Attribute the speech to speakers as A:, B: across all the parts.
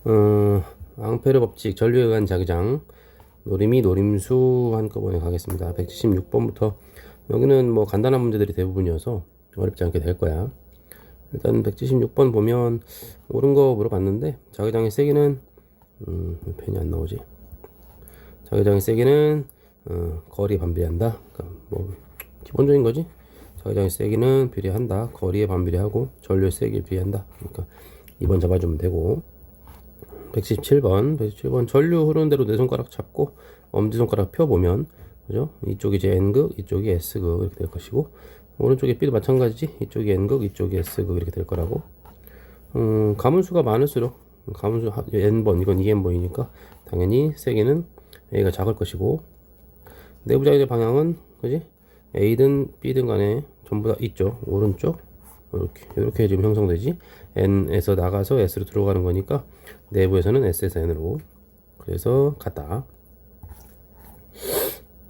A: 앙페르 법칙, 전류에 의한 자기장, 노림이 노림수 한꺼번에 가겠습니다. 176번부터. 여기는 뭐 간단한 문제들이 대부분이어서 어렵지 않게 될 거야. 일단 176번 보면 옳은 거 물어봤는데, 자기장의 세기는 펜이 안 나오지. 자기장의 세기는 거리에 반비례한다. 그러니까 뭐 기본적인 거지. 자기장의 세기는 비례한다. 거리에 반비례하고 전류의 세기에 비례한다. 그러니까 2번 잡아주면 되고. 177번 전류 흐르는 대로 내 손가락 잡고 엄지손가락 펴보면, 그죠? 이쪽이 이제 N극, 이쪽이 S극 이렇게 될 것이고, 오른쪽에 B도 마찬가지지. 이쪽이 N극, 이쪽이 S극 이렇게 될 거라고. 가문수가 많을수록, 가문수 N번, 이건 2N번이니까 당연히 세기는 A가 작을 것이고, 내부 자기의 방향은, 그지? A든 B든 간에 전부 다 이쪽, 오른쪽, 이렇게 지금 형성되지. N에서 나가서 S로 들어가는 거니까 내부에서는 S에서 N으로. 그래서 같다.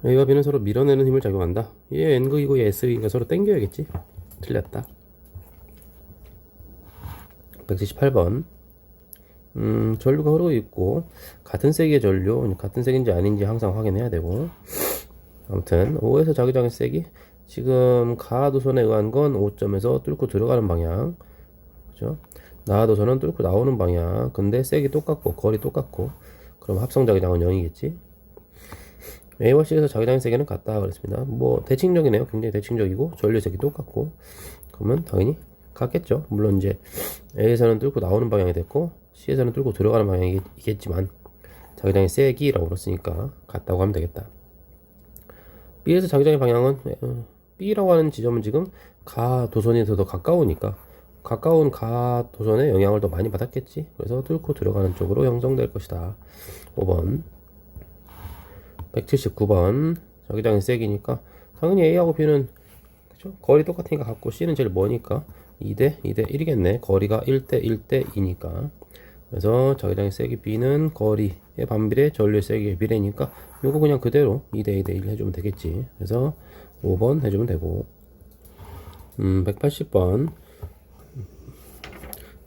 A: A와 B는 서로 밀어내는 힘을 작용한다. 얘 N극이고 얘 S극이니까 서로 당겨야겠지. 틀렸다. 178번. 전류가 흐르고 있고 같은 세기의 전류, 같은 세기인지 아닌지 항상 확인해야 되고. 아무튼 O에서 자기장의 세기, 지금 가도선에 의한 건 O점에서 뚫고 들어가는 방향, 그죠? 나도선은 뚫고 나오는 방향. 근데 세기 똑같고 거리 똑같고, 그럼 합성 자기장은 0이겠지. A와 C에서 자기장의 세기는 같다 그랬습니다. 뭐 대칭적이네요. 굉장히 대칭적이고 전류 세기 똑같고, 그러면 당연히 같겠죠. 물론 이제 A에서는 뚫고 나오는 방향이 됐고 C에서는 뚫고 들어가는 방향이겠지만 자기장의 세기라고 그랬으니까 같다고 하면 되겠다. B에서 자기장의 방향은, B라고 하는 지점은 지금 가도선에서 더 가까우니까 가까운 가도선의 영향을 더 많이 받았겠지. 그래서 뚫고 들어가는 쪽으로 형성될 것이다. 5번. 179번. 자기장의 세기니까 당연히 A하고 B는, 그죠? 거리 똑같으니까 같고 C는 제일 머니까 2대 1이겠네. 거리가 1대 1대 2니까. 그래서 자기장의 세기 B는 거리의 반비례, 전류의 세기의 비례니까 요거 그냥 그대로 2대 2대 1 해주면 되겠지. 그래서 5번 해주면 되고. 180번.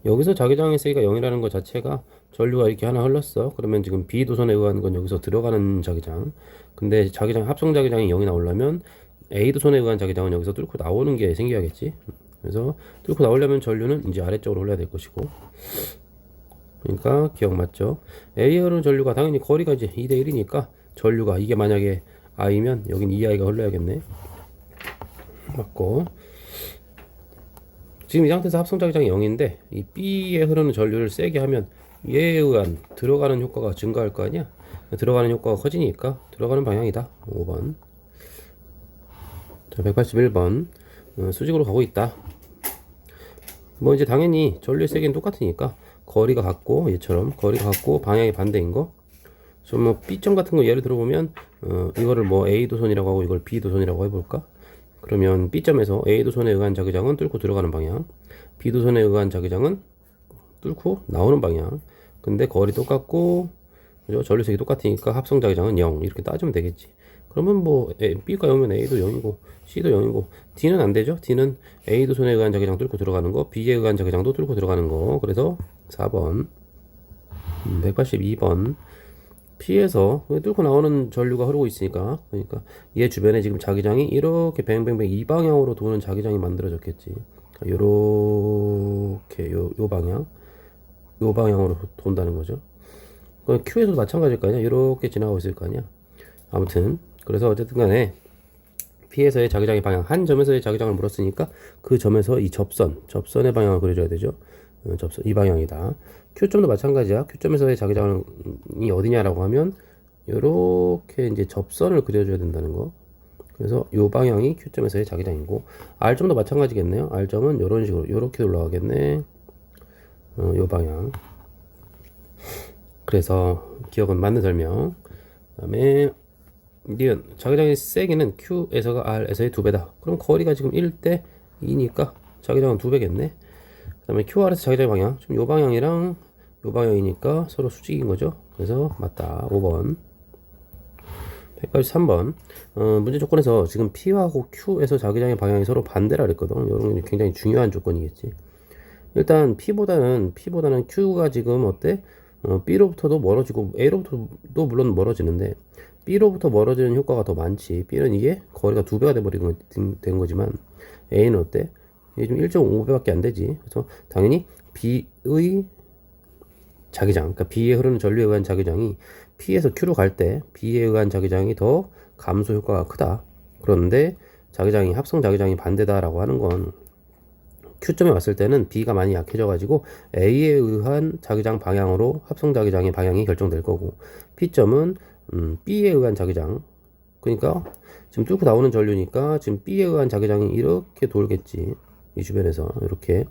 A: 여기서 자기장의 세기가 0이라는 것 자체가, 전류가 이렇게 하나 흘렀어. 그러면 지금 B 도선에 의한 건 여기서 들어가는 자기장. 근데 자기장, 합성 자기장이 0이 나오려면 A 도선에 의한 자기장은 여기서 뚫고 나오는 게 생겨야겠지. 그래서 뚫고 나오려면 전류는 이제 아래쪽으로 흘러야 될 것이고. 그러니까 기억 맞죠? A에 흐르는 전류가 당연히 거리가 이제 2대 1이니까 전류가, 이게 만약에 I면 여긴 2I가 흘러야겠네. 맞고. 지금 이 상태에서 합성 자기장이 0인데 이 B에 흐르는 전류를 세게 하면 얘에 의한 들어가는 효과가 증가할 거 아니야? 들어가는 효과가 커지니까 들어가는 방향이다. 5번. 자, 181번. 수직으로 가고 있다. 뭐 이제 당연히 전류의 세기는 똑같으니까 거리가 같고, 얘처럼 거리가 같고 방향이 반대인 거. 좀 뭐 B점 같은 거 예를 들어보면, 이거를 뭐 A 도선이라고 하고 이걸 B 도선이라고 해볼까? 그러면 B점에서 A 도선에 의한 자기장은 뚫고 들어가는 방향, B 도선에 의한 자기장은 뚫고 나오는 방향. 근데 거리 똑같고, 그죠? 전류색이 똑같으니까 합성 자기장은 0 이렇게 따지면 되겠지. 그러면 뭐 B가 0이면 A도 0이고 C도 0이고, D는 안 되죠. D는 A 도선에 의한 자기장 뚫고 들어가는 거, B에 의한 자기장도 뚫고 들어가는 거. 그래서 4번. 182번. P에서 뚫고 나오는 전류가 흐르고 있으니까, 그러니까 얘 주변에 지금 자기장이 이렇게 뱅뱅뱅 이 방향으로 도는 자기장이 만들어졌겠지. 요렇게 요 방향, 요 방향으로 돈다는 거죠. Q에서도 마찬가지일 거 아니야. 이렇게 지나가고 있을 거 아니야. 아무튼 그래서 어쨌든 간에 P에서의 자기장의 방향, 한 점에서의 자기장을 물었으니까 그 점에서 이 접선의 방향을 그려줘야 되죠. 접선 이 방향이다. Q점도 마찬가지야. Q점에서의 자기장이 어디냐라고 하면 요렇게 이제 접선을 그려줘야 된다는 거. 그래서 요 방향이 Q점에서의 자기장이고, R점도 마찬가지겠네요. R점은 요런 식으로 요렇게 올라가겠네. 요 방향. 그래서 기억은 맞는 설명. 그다음에 니은 자기장의 세기는 Q에서가 R에서의 2배다. 그럼 거리가 지금 1대 2니까 자기장은 2배겠네. 그 다음에 QR에서 자기장의 방향, 지금 요 방향이랑 요 방향이니까 서로 수직인 거죠. 그래서 맞다. 5번. 183번. 문제 조건에서 지금 P하고 Q에서 자기장의 방향이 서로 반대라 그랬거든. 이런 게 굉장히 중요한 조건이겠지. 일단 P보다는 Q가 지금 어때? B로부터도 멀어지고 A로부터도 물론 멀어지는데 B로부터 멀어지는 효과가 더 많지. B는 이게 거리가 2배가 된 거지만 A는 어때? 이게 좀 1.5배밖에 안 되지. 그래서 당연히 B의 자기장, 그러니까 B에 흐르는 전류에 의한 자기장이 P에서 Q로 갈 때 B에 의한 자기장이 더 감소 효과가 크다. 그런데 자기장이 합성 자기장이 반대다라고 하는 건 Q점에 왔을 때는 B가 많이 약해져 가지고 A에 의한 자기장 방향으로 합성 자기장의 방향이 결정될 거고, P점은 B에 의한 자기장, 그러니까 지금 뚫고 나오는 전류니까 지금 B에 의한 자기장이 이렇게 돌겠지. 이 주변에서 이렇게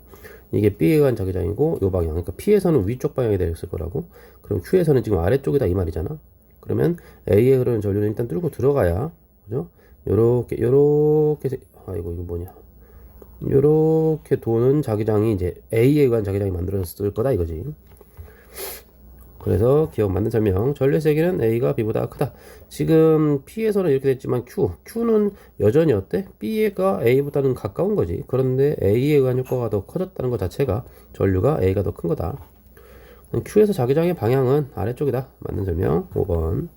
A: 이게 B에 의한 자기장이고 요 방향, 그러니까 P에서는 위쪽 방향이 되었을 거라고. 그럼 Q에서는 지금 아래쪽이다 이 말이잖아. 그러면 A에 흐르는 전류는 일단 뚫고 들어가야, 그죠? 요렇게 아이고 이거 뭐냐, 요렇게 도는 자기장이 이제 A에 의한 자기장이 만들어졌을 거다 이거지. 그래서 기억 맞는 설명. 전류의 세기는 A가 B보다 크다. 지금 P에서는 이렇게 됐지만 Q는 여전히 어때? B가 A보다는 가까운 거지. 그런데 A에 의한 효과가 더 커졌다는 것 자체가 전류가 A가 더 큰 거다. Q에서 자기장의 방향은 아래쪽이다. 맞는 설명. 5번.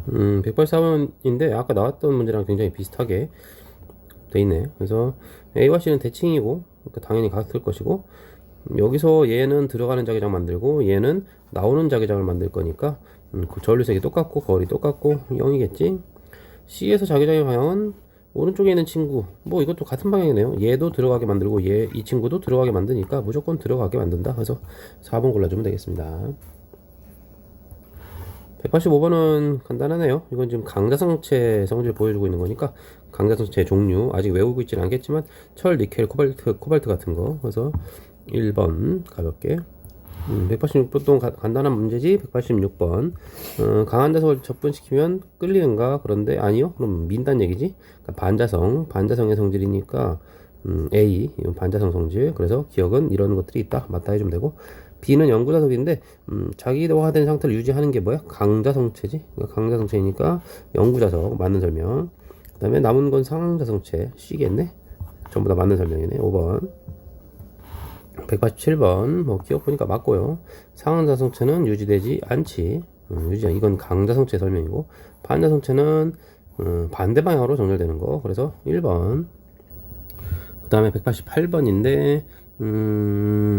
A: 184번인데 아까 나왔던 문제랑 굉장히 비슷하게 돼 있네. 그래서 A와 C는 대칭이고, 그러니까 당연히 같을 것이고, 여기서 얘는 들어가는 자기장 만들고 얘는 나오는 자기장을 만들 거니까 그 전류색이 똑같고 거리 똑같고 0이겠지. C에서 자기장의 방향은 오른쪽에 있는 친구, 뭐 이것도 같은 방향이네요. 얘도 들어가게 만들고 이 친구도 들어가게 만드니까 무조건 들어가게 만든다. 그래서 4번 골라주면 되겠습니다. 185번은 간단하네요. 이건 지금 강자성체 성질을 보여주고 있는 거니까 강자성체 종류 아직 외우고 있지는 않겠지만 철, 니켈, 코발트 같은 거. 그래서 1번 가볍게. 186번 간단한 문제지. 186번 강한 자석을 접근시키면 끌리는가? 그런데 아니요, 그럼 민단 얘기지. 그러니까 반자성의 성질이니까 A, 이건 반자성 성질. 그래서 기억은 이런 것들이 있다, 맞다 해주면 되고, B는 영구자석인데 자기화된 상태를 유지하는 게 뭐야? 강자성체지. 그러니까 강자성체이니까 영구자석. 맞는 설명. 그 다음에 남은 건 상자성체 C겠네. 전부 다 맞는 설명이네. 5번. 187번 뭐 기억 보니까 맞고요. 상한자성체는 유지되지 않지. 이건 강자성체 설명이고, 반자성체는 반대 방향으로 정렬되는 거. 그래서 1번. 그 다음에 188번인데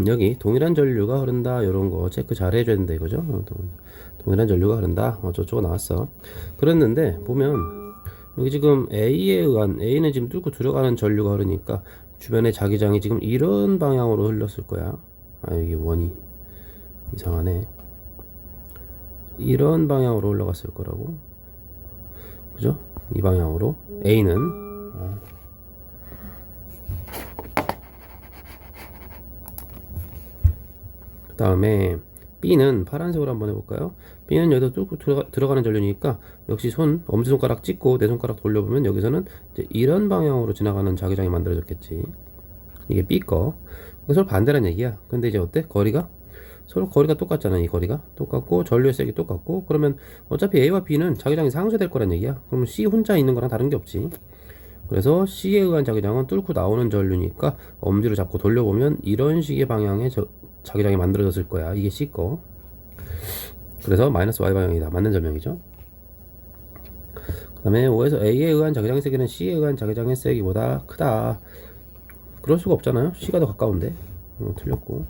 A: 여기 동일한 전류가 흐른다, 요런 거 체크 잘 해줘야 된다 이거죠. 동일한 전류가 흐른다, 저쪽으로 나왔어. 그랬는데 보면 여기 지금 A는 지금 뚫고 들어가는 전류가 흐르니까 주변의 자기장이 지금 이런 방향으로 흘렀을 거야. 여기 원이 이상하네. 이런 방향으로 올라갔을 거라고, 그죠? 이 방향으로 A는 그 다음에 B는 파란색으로 한번 해볼까요? B는 여기서 뚫고 들어가는 전류니까 역시 엄지손가락 찍고 내 손가락 돌려보면 여기서는 이제 이런 방향으로 지나가는 자기장이 만들어졌겠지. 이게 B 거. 서로 반대란 얘기야. 근데 이제 어때? 서로 거리가 똑같잖아. 이 거리가 똑같고 전류의 색이 똑같고, 그러면 어차피 A와 B는 자기장이 상쇄될 거란 얘기야. 그러면 C 혼자 있는 거랑 다른 게 없지. 그래서 C에 의한 자기장은 뚫고 나오는 전류니까 엄지로 잡고 돌려보면 이런 식의 방향의 자기장이 만들어졌을 거야. 이게 C 거. 그래서 마이너스 Y 방향이다. 맞는 설명이죠. 그 다음에 5에서 A에 의한 자기장의 세기는 C에 의한 자기장의 세기보다 크다. 그럴 수가 없잖아요. C가 더 가까운데. 틀렸고,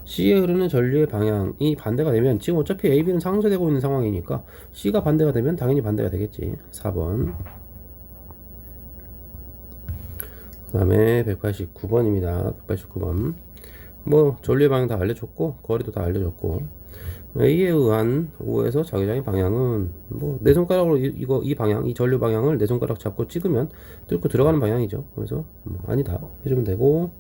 A: C에 흐르는 전류의 방향이 반대가 되면 지금 어차피 A, B는 상쇄되고 있는 상황이니까 C가 반대가 되면 당연히 반대가 되겠지. 4번. 그 다음에 189번입니다. 189번. 뭐 전류의 방향 다 알려줬고 거리도 다 알려줬고, A에 의한 5에서 자기장의 방향은 뭐 내 손가락으로 이 방향, 이 전류 방향을 내 손가락 잡고 찍으면 뚫고 들어가는 방향이죠. 그래서 아니다 해주면 되고,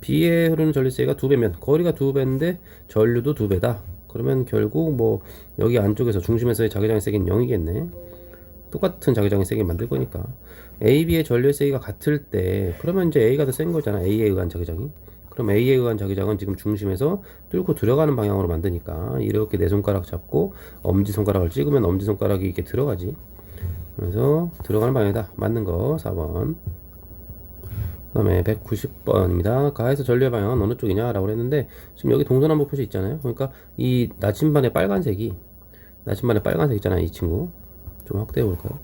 A: B에 흐르는 전류세가 2배면 거리가 2배인데 전류도 2배다. 그러면 결국 뭐 여기 안쪽에서 중심에서의 자기장의 세기는 0이겠네. 똑같은 자기장의 세기 만들 거니까. A, B의 전류의 세기가 같을 때 그러면 이제 A가 더 센 거잖아. A에 의한 자기장이. 그럼 A에 의한 자기장은 지금 중심에서 뚫고 들어가는 방향으로 만드니까 이렇게 내 손가락 잡고 엄지손가락을 찍으면 엄지손가락이 이렇게 들어가지. 그래서 들어가는 방향이다. 맞는 거 4번. 그 다음에 190번입니다. 가에서 전류의 방향은 어느 쪽이냐 라고 했는데, 지금 여기 동서남북 표시 있잖아요. 그러니까 이 나침반의 빨간색이, 나침반의 빨간색 있잖아요. 이 친구 좀 확대해 볼까요?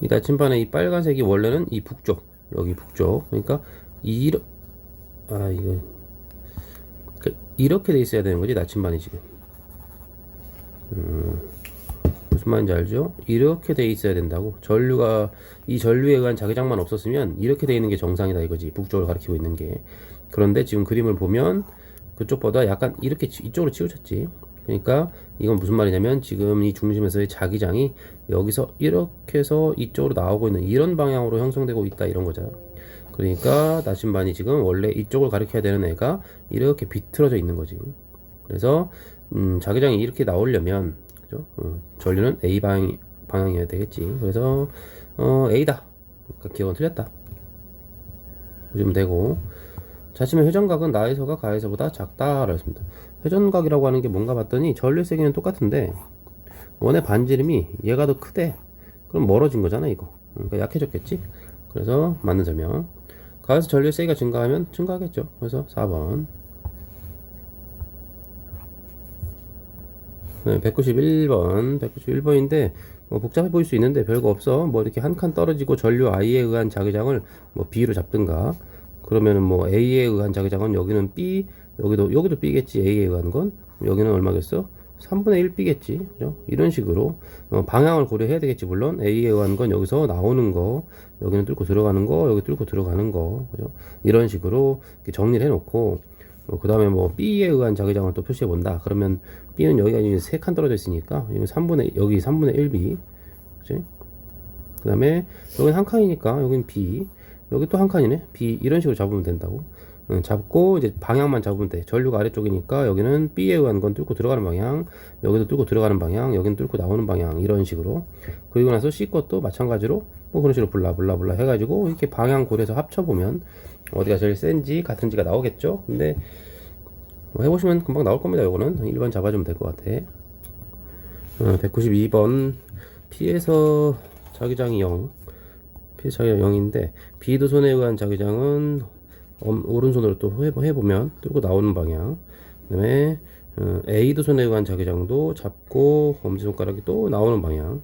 A: 이 나침반의 이 빨간색이 원래는 이 북쪽, 여기 북쪽. 그러니까 이러 이거 이렇게 돼 있어야 되는 거지, 나침반이 지금. 무슨 말인지 알죠? 이렇게 돼 있어야 된다고. 전류가, 이 전류에 의한 자기장만 없었으면 이렇게 돼 있는 게 정상이다 이거지, 북쪽을 가리키고 있는 게. 그런데 지금 그림을 보면 그쪽보다 약간 이렇게 이쪽으로 치우쳤지. 그러니까 이건 무슨 말이냐면, 지금 이 중심에서의 자기장이 여기서 이렇게 해서 이쪽으로 나오고 있는 이런 방향으로 형성되고 있다, 이런 거죠. 그러니까 나침반이 지금 원래 이쪽을 가리켜야 되는 애가 이렇게 비틀어져 있는 거지. 그래서 자기장이 이렇게 나오려면, 그죠? 전류는 A 방향이어야 되겠지. 그래서 A다. 그러니까 기억은 틀렸다 보시면 되고, 자침의 회전각은 나에서가 가에서보다 작다라고 했습니다. 회전각이라고 하는 게 뭔가 봤더니 전류의 세기는 똑같은데 원의 반지름이 얘가 더 크대. 그럼 멀어진 거잖아 이거. 그러니까 약해졌겠지. 그래서 맞는 설명. 가에서 전류의 세기가 증가하면 증가하겠죠. 그래서 4번. 191번인데 뭐 복잡해 보일 수 있는데 별거 없어. 뭐 이렇게 한 칸 떨어지고 전류 I에 의한 자기장을 뭐 B로 잡든가, 그러면은 뭐 A에 의한 자기장은 여기는 B, 여기도 B겠지. A에 의한 건 여기는 얼마겠어? 3분의 1B겠지. 그죠? 이런 식으로 방향을 고려해야 되겠지. 물론 A에 의한 건 여기서 나오는 거, 여기는 뚫고 들어가는 거, 여기 뚫고 들어가는 거, 그죠? 이런 식으로 이렇게 정리를 해놓고, 그 다음에 뭐 B에 의한 자기장을 또 표시해 본다. 그러면 B는 여기가 이제 3칸 떨어져 있으니까 여기 3분의 1B, 그치? 그 다음에 여기는 한 칸이니까 여기는 B, 여기 또 한 칸이네, B. 이런 식으로 잡으면 된다고. 잡고 이제 방향만 잡으면 돼. 전류가 아래쪽이니까 여기는 B에 의한 건 뚫고 들어가는 방향, 여기도 뚫고 들어가는 방향, 여기는 뚫고 나오는 방향, 이런 식으로. 그리고 나서 C 것도 마찬가지로 뭐 그런 식으로 블라블라블라 해가지고 이렇게 방향 고려해서 합쳐보면 어디가 제일 센지 같은지가 나오겠죠. 근데 해보시면 금방 나올 겁니다. 요거는 1번 잡아주면 될 것 같아. 192번. P에서 자기장이 0, P에서 자기장이 0인데 B도선에 의한 자기장은 오른손으로 또 해보면 뚫고 나오는 방향, 그 다음에 A도선에 의한 자기장도 잡고 엄지손가락이 또 나오는 방향.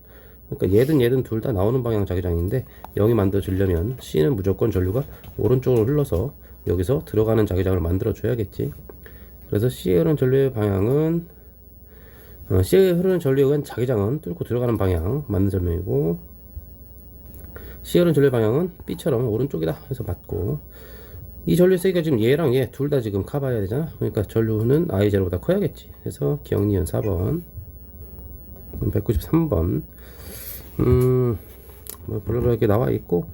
A: 그러니까 얘든 둘 다 나오는 방향 자기장인데 0이 만들어지려면 C는 무조건 전류가 오른쪽으로 흘러서 여기서 들어가는 자기장을 만들어 줘야겠지. 그래서 C에 흐르는 전류의 방향은 C에 흐르는 전류에 의한 자기장은 뚫고 들어가는 방향, 맞는 설명이고, C에 흐르는 전류의 방향은 B처럼 오른쪽이다 해서 맞고, 이 전류의 세기가 지금 얘랑 얘 둘 다 지금 커버해야 되잖아. 그러니까 전류는 I0보다 커야겠지. 그래서 기억 니은 4번. 193번. 뭐 별로 이렇게 나와 있고,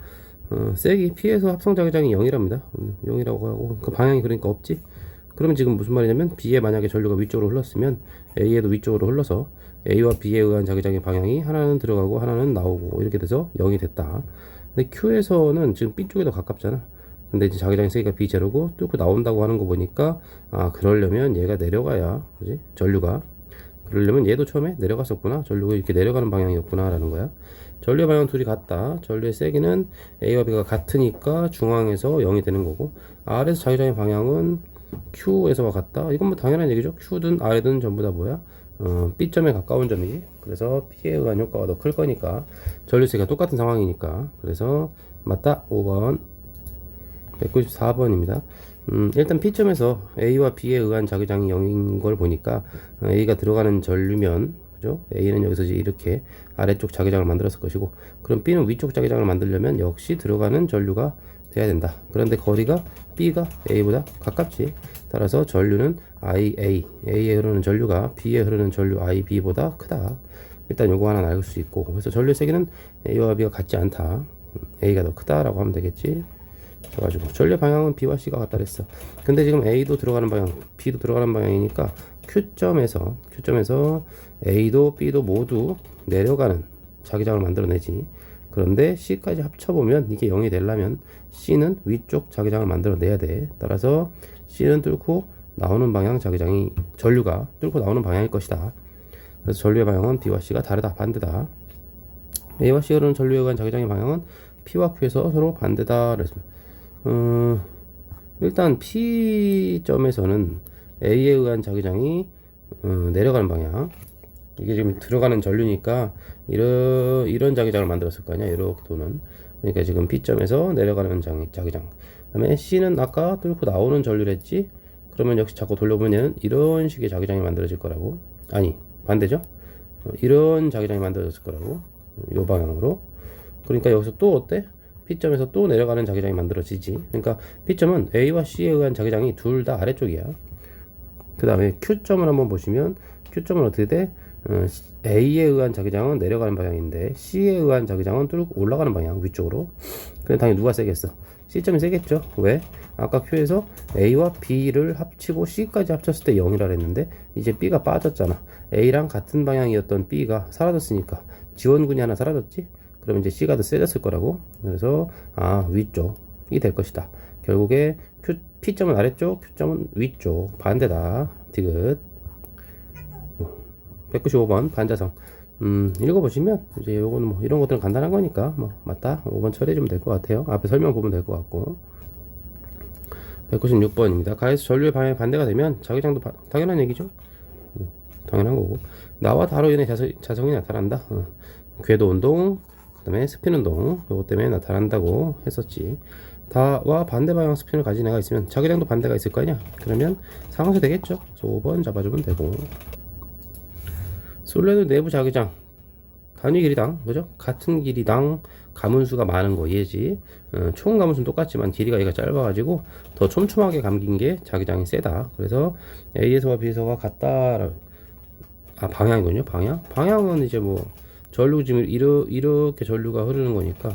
A: 세기 P에서 합성 자기장이 0이랍니다. 0이라고 하고, 그 방향이 그러니까 없지. 그러면 지금 무슨 말이냐면, B에 만약에 전류가 위쪽으로 흘렀으면 A에도 위쪽으로 흘러서 A와 B에 의한 자기장의 방향이 하나는 들어가고 하나는 나오고 이렇게 돼서 0이 됐다. 근데 Q에서는 지금 B 쪽에 더 가깝잖아. 근데 이제 자기장의 세기가 B0고 뚫고 나온다고 하는 거 보니까, 그러려면 얘가 내려가야, 그지? 전류가. 그러려면 얘도 처음에 내려갔었구나. 전류가 이렇게 내려가는 방향이었구나 라는 거야. 전류의 방향 둘이 같다. 전류의 세기는 A와 B가 같으니까 중앙에서 0이 되는 거고, R에서 자기장의 방향은 Q에서와 같다. 이건 뭐 당연한 얘기죠. Q든 R든 전부 다 뭐야? B점에 가까운 점이지. 그래서 P에 의한 효과가 더 클 거니까, 전류 세기가 똑같은 상황이니까. 그래서 맞다. 5번. 194번입니다. 일단 P점에서 A와 B에 의한 자기장이 0인 걸 보니까 A가 들어가는 전류면, 그죠? A는 여기서 이제 이렇게 아래쪽 자기장을 만들었을 것이고, 그럼 B는 위쪽 자기장을 만들려면 역시 들어가는 전류가 돼야 된다. 그런데 거리가 B가 A보다 가깝지. 따라서 전류는 A에 흐르는 전류가 B에 흐르는 전류 IB보다 크다. 일단 요거 하나 알 수 있고, 그래서 전류의 세기는 A와 B가 같지 않다. A가 더 크다라고 하면 되겠지. 그래가지고 전류의 방향은 B와 C가 같다 그랬어. 근데 지금 A도 들어가는 방향, B도 들어가는 방향이니까 Q점에서 A도 B도 모두 내려가는 자기장을 만들어내지. 그런데 C까지 합쳐보면 이게 0이 되려면 C는 위쪽 자기장을 만들어내야 돼. 따라서 C는 뚫고 나오는 방향 자기장이, 전류가 뚫고 나오는 방향일 것이다. 그래서 전류의 방향은 B와 C가 다르다, 반대다. A와 C가 흐르는 전류에 의한 자기장의 방향은 P와 Q에서 서로 반대다 그랬습니다. 일단 P점에서는 A에 의한 자기장이 내려가는 방향, 이게 지금 들어가는 전류니까 이런 자기장을 만들었을 거 아니야, 이렇게 도는. 그러니까 지금 P점에서 내려가는 자기장. 그다음에 C는 아까 뚫고 나오는 전류랬지. 그러면 역시 자꾸 돌려보면 얘는 이런 식의 자기장이 만들어질 거라고. 아니, 반대죠. 이런 자기장이 만들어졌을 거라고, 요 방향으로. 그러니까 여기서 또 어때? P점에서 또 내려가는 자기장이 만들어지지. 그러니까 P점은 A와 C에 의한 자기장이 둘 다 아래쪽이야. 그 다음에 Q점을 한번 보시면, Q점은 어떻게 돼? A에 의한 자기장은 내려가는 방향인데 C에 의한 자기장은 뚫고 올라가는 방향, 위쪽으로. 근데 당연히 누가 세겠어? C점이 세겠죠. 왜? 아까 Q에서 A와 B를 합치고 C까지 합쳤을 때 0이라 그랬는데 이제 B가 빠졌잖아. A랑 같은 방향이었던 B가 사라졌으니까 지원군이 하나 사라졌지. 그러면 이제 C가 더 세졌을 거라고. 그래서 위쪽이 될 것이다. 결국에 P점은 아래쪽, Q점은 위쪽, 반대다. 디귿. 195번 반자성. 읽어보시면 이제 요거는 뭐 이런 것들은 간단한 거니까 뭐 맞다 5번 처리해주면 될 것 같아요. 앞에 설명 보면 될 것 같고. 196번입니다. 가에서 전류의 방향이 반대가 되면 자기장도 당연한 얘기죠. 당연한 거고. 나와 다로 인해 자성이 나타난다. 궤도 운동, 그 다음에 스핀 운동, 요거 때문에 나타난다고 했었지. 다와 반대 방향 스핀을 가진 애가 있으면 자기장도 반대가 있을 거 아니야. 그러면 상쇄 되겠죠. 그래서 5번 잡아주면 되고. 솔레노 내부 자기장 단위 길이당, 그죠? 같은 길이당 가문수가 많은 거 얘지. 총 가문수는 똑같지만 길이가 얘가 짧아가지고 더 촘촘하게 감긴 게 자기장이 세다. 그래서 A에서와 B에서가 같다. 방향이군요. 방향은 이제 뭐 전류 지금 이렇게 전류가 흐르는 거니까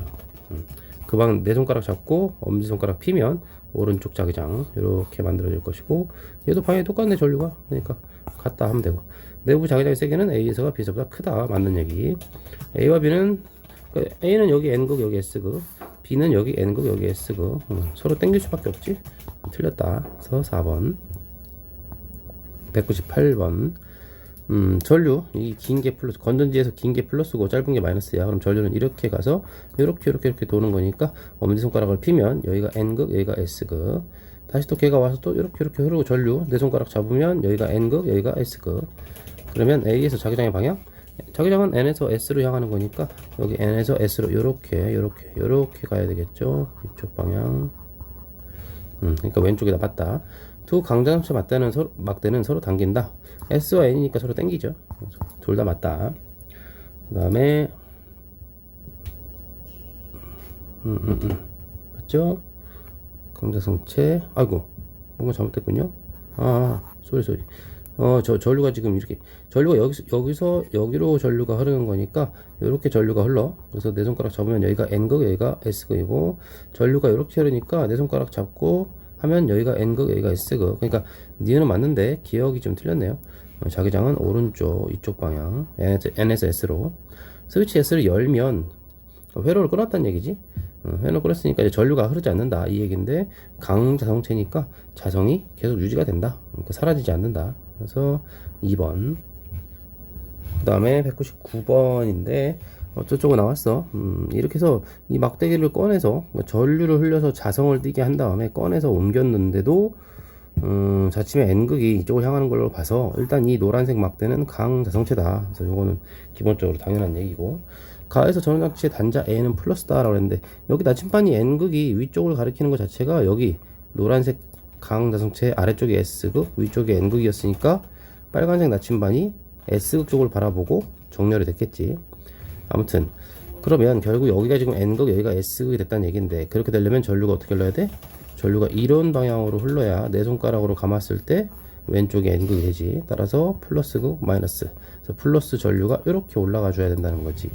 A: 그 방 내 손가락 잡고 엄지손가락 피면 오른쪽 자기장 이렇게 만들어질 것이고, 얘도 방향이 똑같네 전류가. 그러니까 같다 하면 되고. 내부 자기장의 세기는 A에서가 B에서보다 크다. 맞는 얘기. A와 B는 A는 여기 N극 여기 S극, B는 여기 N극 여기 S극. 서로 땡길 수밖에 없지. 틀렸다. 그래서 4번. 198번. 전류 이 긴 게 플러스, 건전지에서 긴 게 플러스고 짧은 게 마이너스야. 그럼 전류는 이렇게 가서 이렇게 도는 거니까 엄지손가락을 피면 여기가 N극 여기가 S극, 다시 또 걔가 와서 또 이렇게 흐르고 전류 내 손가락 잡으면 여기가 N극 여기가 S극. 그러면 A에서 자기장의 방향, 자기장은 N에서 S로 향하는 거니까 여기 N에서 S로 이렇게 가야 되겠죠. 이쪽 방향. 그러니까 왼쪽에다 맞다. 두 강자동체 막대는 서로 당긴다. S와 N이니까 서로 당기죠. 둘 다 맞다. 그 다음에 맞죠? 강자성체. 아이고, 뭔가 잘못됐군요. 소리. 전류가 지금 이렇게, 전류가 여기서 여기로 전류가 흐르는 거니까 이렇게 전류가 흘러. 그래서 내 손가락 잡으면 여기가 N극 여기가 S극이고, 전류가 이렇게 흐르니까 내 손가락 잡고 하면 여기가 N극 여기가 S극. 그러니까 니은 맞는데 기억이 좀 틀렸네요. 자기장은 오른쪽 이쪽 방향, N에서 S로. 스위치 S를 열면 회로를 끊었다는 얘기지. 회로를 끊었으니까 이제 전류가 흐르지 않는다 이 얘기인데, 강자성체니까 자성이 계속 유지가 된다. 그러니까 사라지지 않는다. 그래서 2번. 그 다음에 199번인데 저쪽으로 나왔어. 이렇게 해서 이 막대기를 꺼내서 전류를 흘려서 자성을 띠게 한 다음에 꺼내서 옮겼는데도 자칫에 N극이 이쪽을 향하는 걸로 봐서 일단 이 노란색 막대는 강자성체다. 그래서 요거는 기본적으로 당연한 얘기고, 가에서 전원장치의 단자 A는 플러스다 라고 했는데 여기 나침반이 N극이 위쪽을 가리키는 것 자체가 여기 노란색 강자성체 아래쪽이 S극 위쪽이 N극이었으니까 빨간색 나침반이 S극 쪽을 바라보고 정렬이 됐겠지. 아무튼 그러면 결국 여기가 지금 N극 여기가 S극이 됐다는 얘기인데, 그렇게 되려면 전류가 어떻게 흘러야 돼? 전류가 이런 방향으로 흘러야 내 손가락으로 감았을 때 왼쪽이 N극이 되지. 따라서 플러스극 마이너스, 그래서 플러스 전류가 이렇게 올라가 줘야 된다는 거지.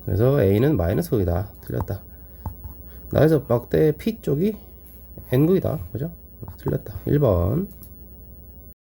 A: 그래서 A는 마이너스극이다. 틀렸다. 나에서 막대 P 쪽이 N극이다. 그죠? 틀렸다. 1번.